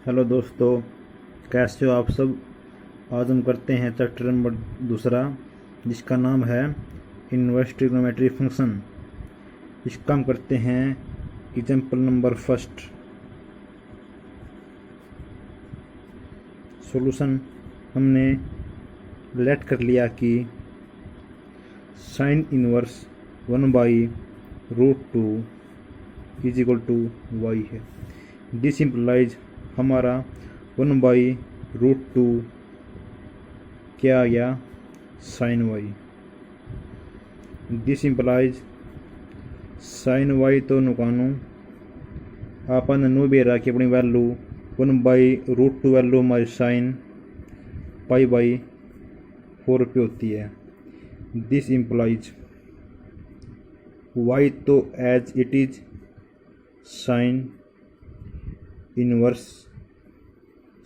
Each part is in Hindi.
हेलो दोस्तों, कैसे हो आप सब। आज हम करते हैं चैप्टर नंबर दूसरा, जिसका नाम है इनवर्स ट्रिग्नोमेट्री फंक्शन। इसका हम करते हैं एग्जाम्पल नंबर फर्स्ट। सॉल्यूशन हमने लेट कर लिया कि sine inverse 1/√2 is equal to y है। दिस इम्प्लाइज हमारा 1/√2 क्या आ गया, sine y. This implies sine y तो नुकानू आपन नु बेरा कि अपनी वैल्यू 1/√2 वैल्यू हमारी साइन π/4 रुपये होती है। दिस इम्प्लाइज वाई तो as it is sine inverse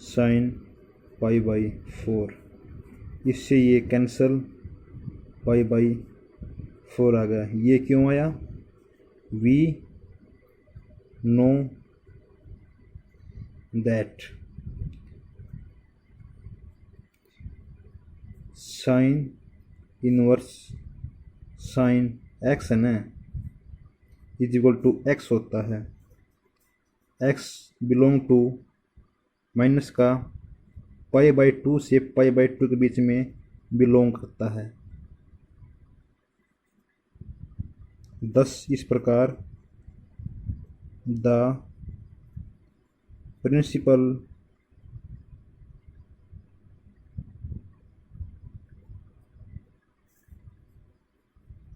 sine π/4। इससे ये कैंसल π/4 आ गया। ये क्यों आया? We know that sine inverse sine x है ना, इज इक्वल टू एक्स होता है। एक्स बिलोंग टू माइनस का π/2 से π/2 के बीच में बिलोंग करता है। thus इस प्रकार the principal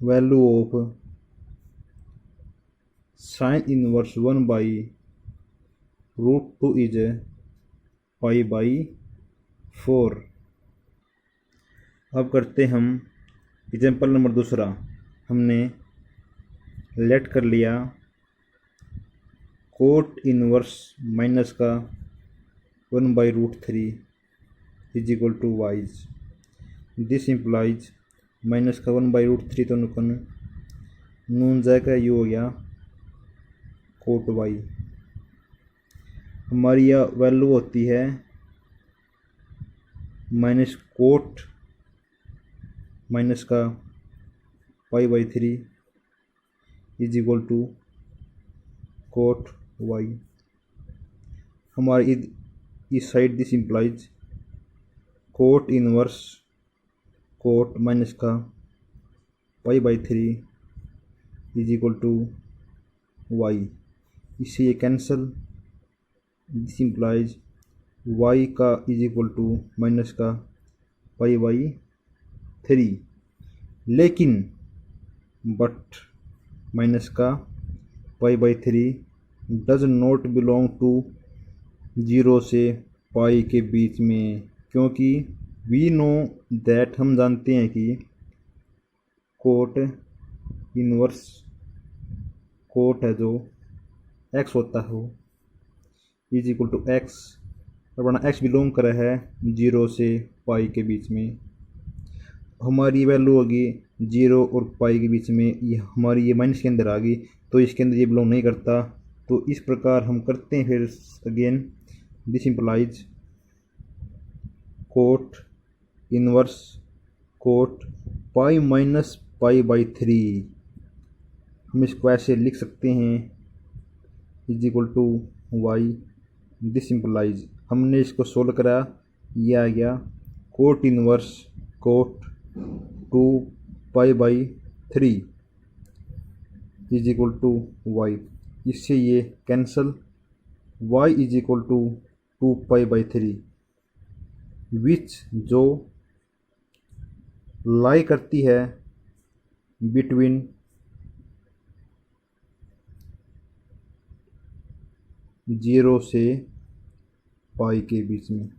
value of sine inverse 1/√2 is π/4। अब करते हम एग्जाम्पल नंबर दूसरा। हमने लेट कर लिया कोट इनवर्स माइनस का 1/√3 is equal to y. This implies minus का 1/√3 तो नुकन नून जाएगा, ये हो गया कोट वाई। हमारी यह वैल्यू होती है माइनस कोट माइनस का π/3 is equal to cot y. हमारी इस side this implies cot inverse cot minus का π/3 इज इक्वल टू वाई। इससे ये कैंसल। दिस इम्प्लाइज वाई का इज इक्वल टू माइनस का π/3, लेकिन बट माइनस का π/3 डज नॉट बिलोंग टू 0 से पाई के बीच में, क्योंकि वी नो दैट हम जानते हैं कि कोट इनवर्स कोट है जो एक्स होता हो इज इक्वल टू एक्स, और बना एक्स बिलोंग कर है 0 से पाई के बीच में। हमारी वैल्यू होगी 0 और पाई के बीच में, ये हमारी ये माइनस के अंदर आ गई, तो इसके अंदर ये बिलोंग नहीं करता। तो इस प्रकार हम करते हैं फिर again. This implies cot inverse cot π-π/3। हम इसको ऐसे लिख सकते हैं is equal to y. This implies हमने इसको सोल्व करा, ये आ गया cot inverse cot 2π/3 is equal to y. इससे ये cancel. y is equal to 2π/3 which जो लाई करती है बिटवीन 0 से पाई के बीच में।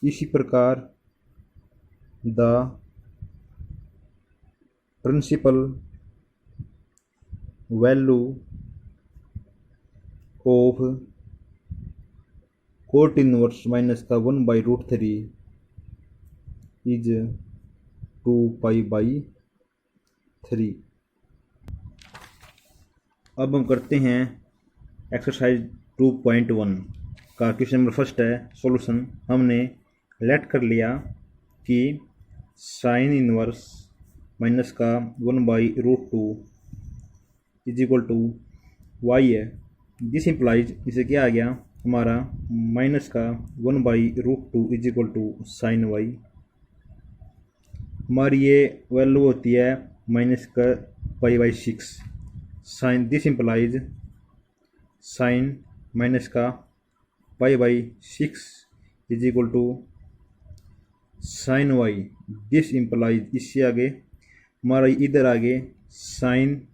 इसी प्रकार the principal value of cot inverse minus का 1/√3 इज 2π/3। अब हम करते हैं एक्सरसाइज 2.1। का क्वेश्चन नंबर फर्स्ट है सॉल्यूशन। हमने लेट कर लिया कि साइन इनवर्स माइनस का 1/√2 इज इक्वल टू वाई है। दिस इम्प्लाइज इसे क्या आ गया हमारा माइनस का 1/√2 is equal to sine y. हमारी ये वैल्यू होती है माइनस का π/6। Sine this implies sine minus का π/6 is equal to sine y. This implies इससे आगे हमारा इधर आगे साइन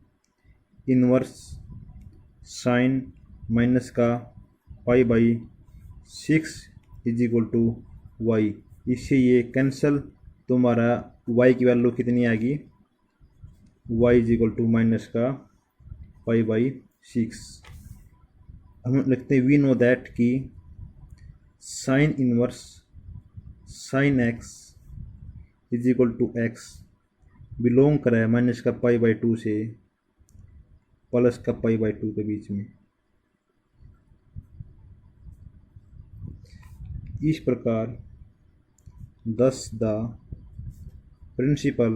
इनवर्स साइन माइनस का π/6 इज इक्वल टू वाई। इससे ये कैंसल, तो हमारा वाई की वैल्यू कितनी आएगी, y is equal to minus का π/6। हम लिखते हैं वी नो दैट कि sine inverse sine x is equal to x belong करा है माइनस का π/2 से प्लस का π/2 के बीच में। इस प्रकार thus the principal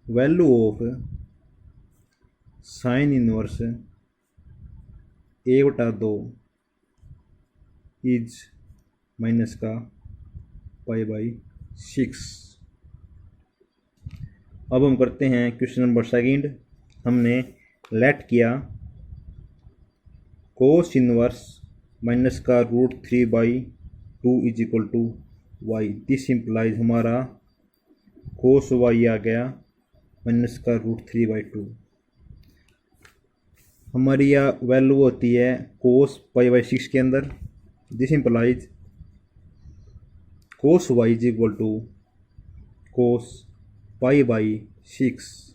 value of sine inverse a/2 is minus का π/6। अब हम करते हैं क्वेश्चन नंबर सेकंड। हमने लेट किया कोस इनवर्स माइनस का √3/2 is equal to y. This implies हमारा कोस वाई आ गया माइनस का √3/2। हमारी यह वैल्यू होती है कोस π/6 के अंदर। This implies cos y is equal to cos π/6।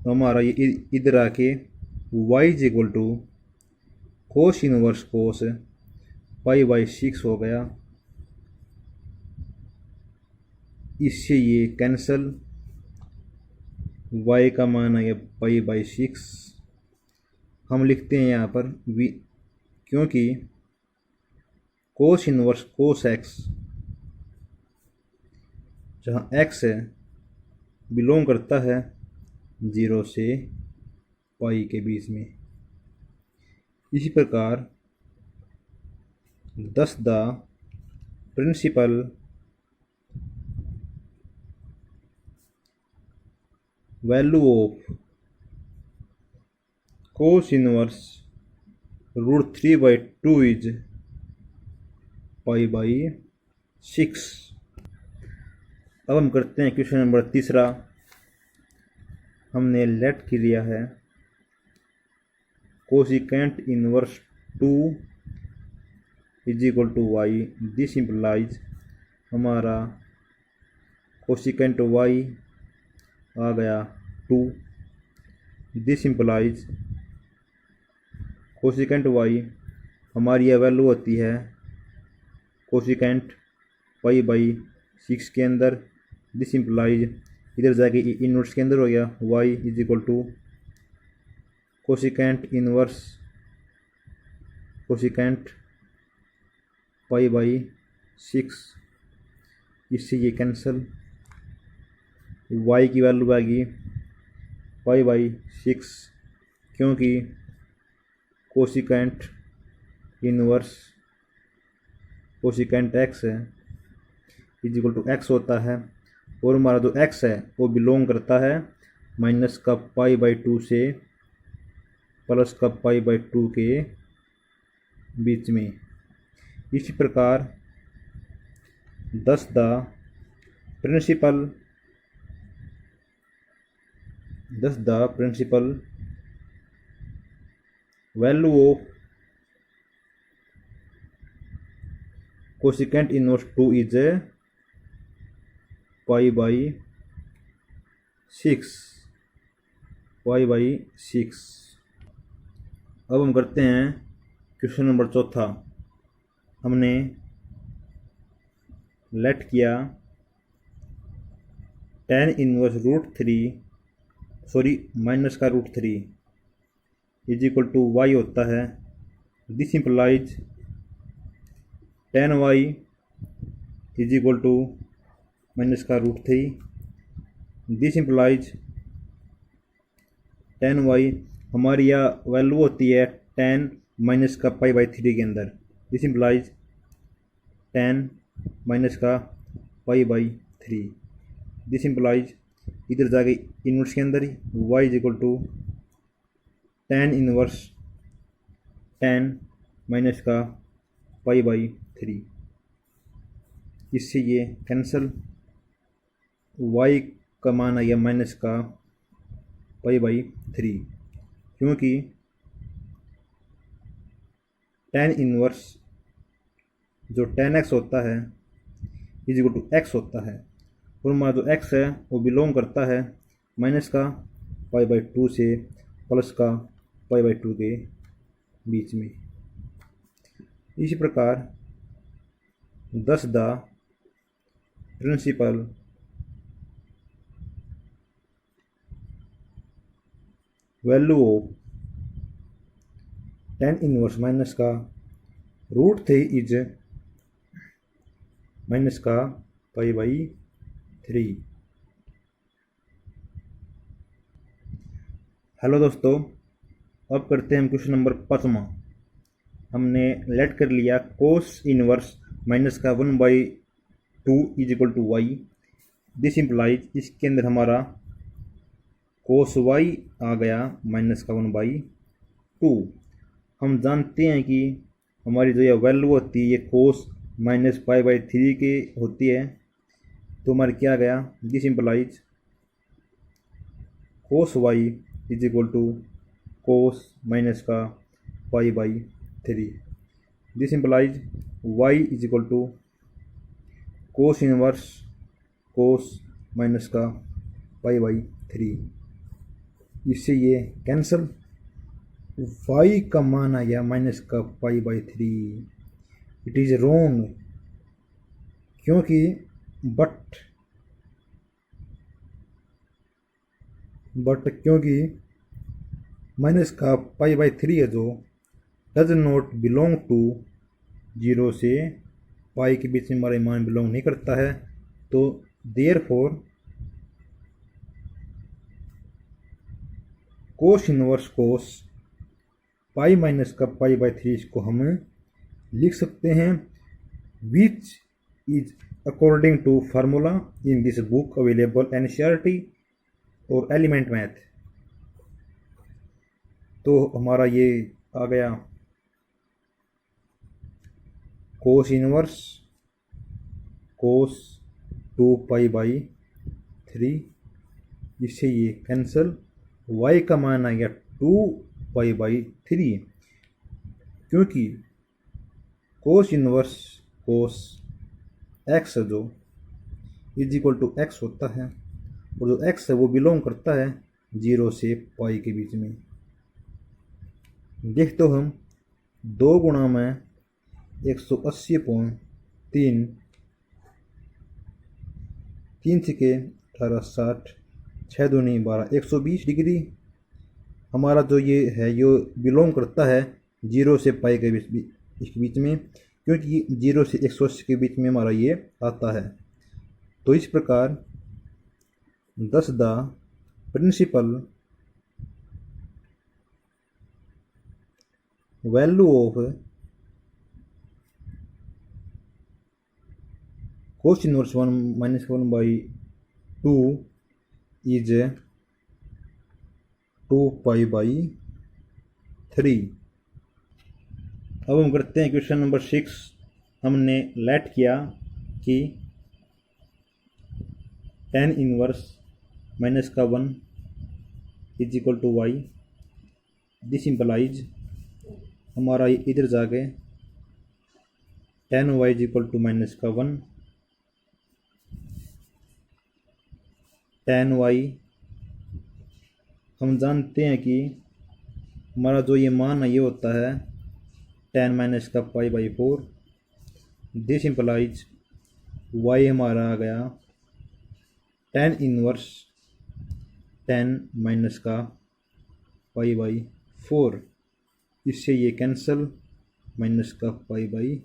हमारा ये इधर आके y is equal to cos inverse cos π/6 हो गया। इससे ये कैंसल, y का मान है π/6। हम लिखते हैं यहाँ पर v, क्योंकि कोस इनवर्स कोस x जहाँ x है बिलोंग करता है 0 से पाई के बीच में। इसी प्रकार thus the principal value of cos inverse √3/2 is π/6। अब हम करते हैं क्वेश्चन नंबर तीसरा। हमने लेट की लिया है cosecant inverse 2 is equal to y. This implies हमारा कोसिकेंट वाई आ गया 2। दिस इम्प्लाइज कोसिकेंट वाई हमारी यह वैल्यू होती है कोसिकेंट π/6 के अंदर। दिस इम्प्लाइज इधर जाके इनवर्स के अंदर हो गया y is equal to cosecant inverse cosecant π/6। इससे ये कैंसल, y की वैल्यू आएगी π/6, क्योंकि कोसिकेंट इनवर्स कोसिकेंट x है इज इक्वल टू x होता है, और हमारा जो x है वो बिलोंग करता है माइनस का π/2 से प्लस का π/2 के बीच में। इसी प्रकार thus the principal value of cosecant inverse 2 is π/6। अब हम करते हैं क्वेश्चन नंबर चौथा। हमने लेट किया tan इनवर्स √3 सॉरी माइनस का root 3 is equal to y होता है। This implies tan y is equal to minus का root 3। This implies tan y हमारी यह वैल्यू होती है tan माइनस का π/3 के अंदर। दिस इम्प्लाइज tan माइनस का π/3। दिस इम्प्लाइज इधर जाके इनवर्स के अंदर ही y is equal to tan inverse tan minus का π/3। इससे ये कैंसल, y का मान आ गया माइनस का π/3, क्योंकि tan इनवर्स जो tan x होता है इज इक्वल टू x होता है, और हमारा जो x है वो बिलोंग करता है माइनस का π/2 से प्लस का π/2 के बीच में। इसी प्रकार thus the principal value of tan inverse minus का रूट 3 इज माइनस का π/3। हेलो दोस्तों, अब करते हैं हम क्वेश्चन नंबर 5वां। हमने लेट कर लिया कोस इनवर्स माइनस का 1/2 is equal to y. This implies इसके अंदर हमारा कोस वाई आ गया माइनस का 1/2। हम जानते हैं कि हमारी जो यह वैल्यू होती है ये कोस माइनस π/3 की होती है, तो हमारे क्या गया, this implies cos y is equal to cos minus का π/3। This implies y is equal to cos inverse cos minus का π/3। इससे ये कैंसल, y का मान आ गया माइनस का π/3। इट इज रॉन्ग, क्योंकि बट क्योंकि माइनस का π/3 है जो डज नॉट बिलोंग टू 0 से पाई के बीच में हमारा मान बिलोंग नहीं करता है, तो therefore cos inverse cos pi minus का π/3 को हम लिख सकते हैं, which is according to formula in this book available NCERT और एलिमेंट मैथ। तो हमारा ये आ गया कोस इनवर्स कोस 2π/3। इससे ये कैंसल, y का मान आ गया 2π/3, क्योंकि कोस इनवर्स कोस x जो इज इक्वल टू x होता है, और जो x है वो बिलोंग करता है 0 से पाई के बीच में। देख तो हम 2 गुणा में 180.3 3 के 1860 6 दूनी 12 120 डिग्री हमारा जो ये है ये बिलोंग करता है 0 से पाई के बीच में, क्योंकि 0 से 180 के बीच में हमारा ये आता है। तो इस प्रकार thus the principal value of cos inverse 1 minus 1/2 is 2π/3। अब हम करते हैं क्वेश्चन नंबर 6। हमने लेट किया कि tan इनवर्स माइनस का 1 is equal to y. This implies हमारा इधर जाके tan y is equal to minus का 1। tan y हम जानते हैं कि हमारा जो ये मान है ये होता है tan माइनस का π/4। दिस इम्प्लाइज y हमारा आ गया tan इनवर्स 10 माइनस का पाई बाई 4, इससे ये कैंसल, माइनस का पाई बाई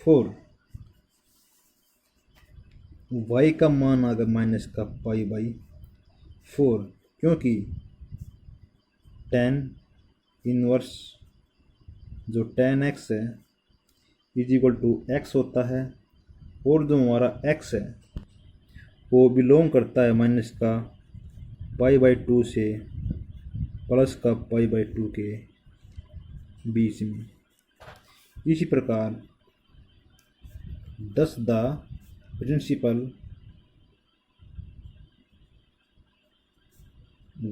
4। y का मान आ गया माइनस का पाई बाई 4, क्योंकि tan इनवर्स जो tan x है इज इक्वल टू x होता है, और जो हमारा x है वो बिलोंग करता है माइनस का पाई बाई 2 से प्लस का पाई बाई 2 के बीच में। इसी प्रकार thus the principal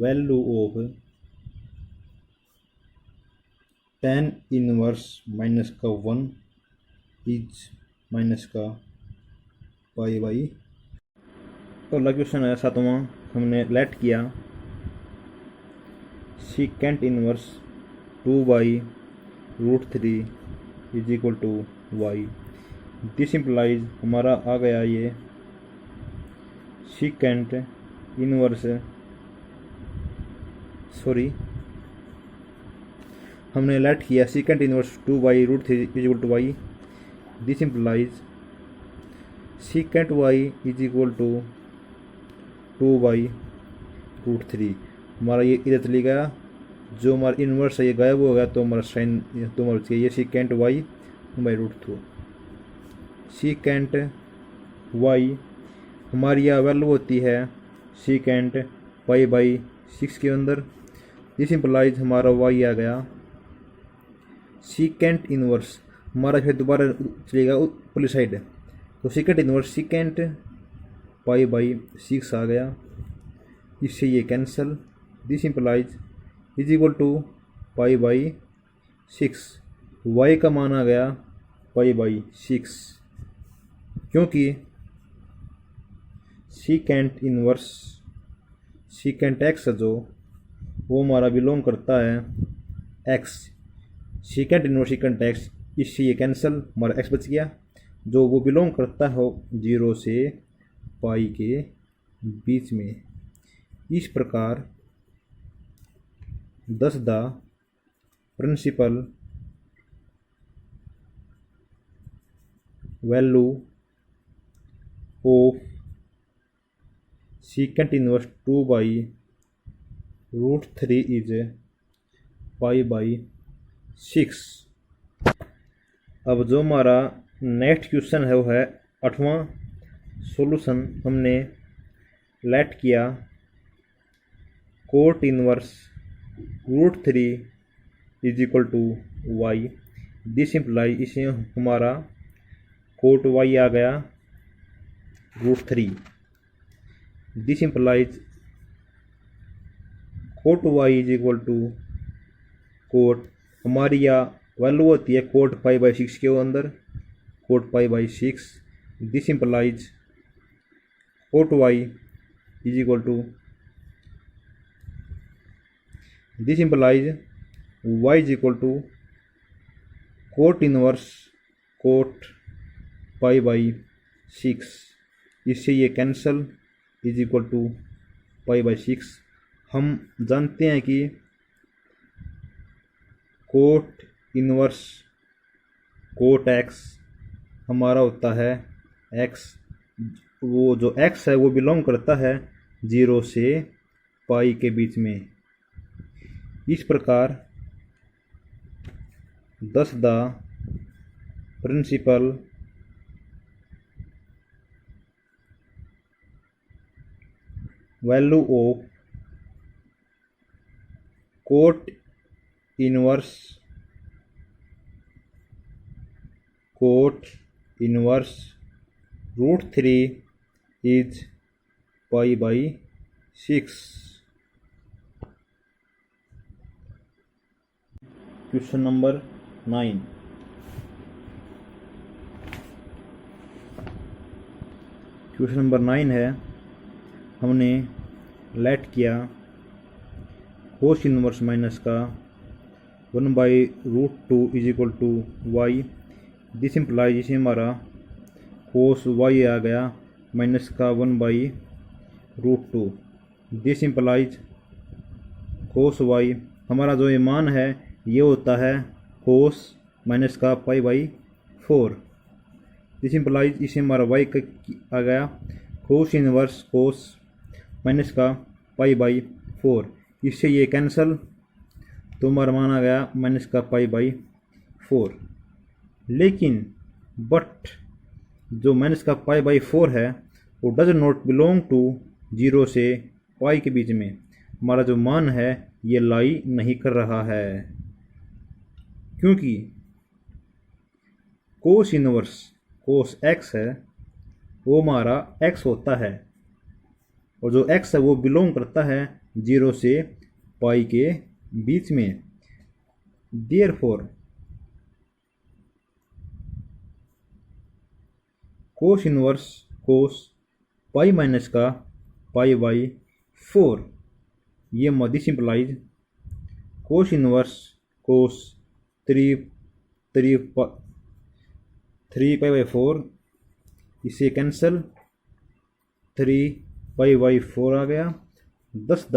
value of tan inverse minus का 1 इज माइनस का पाई बाई। तो अगला क्वेश्चन है 7वां, हमने लेट किया secant inverse 2 by root 3 is equal to y. This implies हमारा आ गया ये सीकेंट इनवर्स, सॉरी हमने लेट किया secant inverse 2 by root 3 is equal to y. This implies secant y is equal to 2 by root 3। हमारा ये इधर चली गया, जो हमारा इन्वर्स है ये गायब हो गया, तो हमारा साइन तो हमारा ये secant y by root 2। Secant y हमारी यह वैल्यू होती है सीकेंट पाई बाई 6 के अंदर। दिस इम्प्लाइज हमारा वाई आ गया सीकेंट इनवर्स, हमारा फिर दोबारा चलेगा ऊपरली साइड, तो secant inverse secant pi by 6 आ गया, इससे ये cancel. This implies is equal to pi by 6। Y का मान आ गया पाई बाई 6, क्योंकि सीकेंट इनवर्स सीकेंट एक्स जो वो हमारा बिलोंग करता है x, secant inverse secant x, इससे ये कैंसल, हमारा एक्स बच गया जो वो बिलोंग करता हो 0 से पाई के बीच में। इस प्रकार thus the principal value of secant inverse 2 by root 3 is pi by 6। अब जो हमारा नेक्स्ट क्वेश्चन है वो है 8वां। सॉल्यूशन हमने लेट किया cot inverse root 3 is equal to y. This imply, इसे हमारा कोट वाई आ गया root 3। This implies cot y is equal to cot, हमारी यह वैल्यू होती है कोट पाई बाई 6 के अंदर, cot pi by 6। This implies cot y is equal to, this implies y is equal to cot inverse cot pi by 6, इससे ये cancel, is equal to pi by 6। हम जानते हैं कि कोट इनवर्स कोट एक्स हमारा होता है एक्स, वो जो एक्स है वो बिलोंग करता है 0 से पाई के बीच में। इस प्रकार thus the principal value of cot inverse root 3 is pi by 6। Question number 9। Question number 9 है, हमने लेट किया कोस इनवर्स माइनस का 1 by root 2 is equal to y. This implies, इसे हमारा कोस वाई आ गया माइनस का 1 by root 2। This implies cos y, हमारा जो ये मान है ये होता है कोस माइनस का पाई बाई 4। दिस इम्प्लाइज, इसे हमारा वाई आ गया कोस इनवर्स कोस माइनस का पाई बाई 4। इससे ये कैंसल, तो हमारा मान आ गया माइनस का पाई बाई 4। लेकिन बट जो माइनस का पाई बाई 4 है वो डज नॉट बिलोंग टू 0 से पाई के बीच में, हमारा जो मान है ये लाई नहीं कर रहा है, क्योंकि कोस इनवर्स कोस एक्स है वो हमारा एक्स होता है, और जो एक्स है वो बिलोंग करता है 0 से पाई के बीच में। Therefore cos inverse cos pi minus का पाई बाई 4, ये मदी सिंपलाइज कोस इनवर्स कोस 3 पाई बाई 4, इसे कैंसल, 3 पाई बाई 4 आ गया। Thus the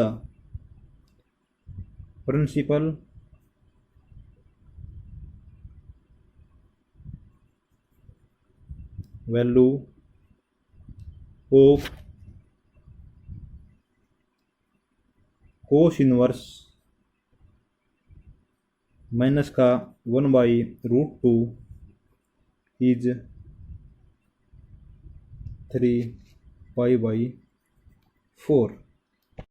principal value of cos inverse minus का 1/√2 इज 3 पाई बाई 4।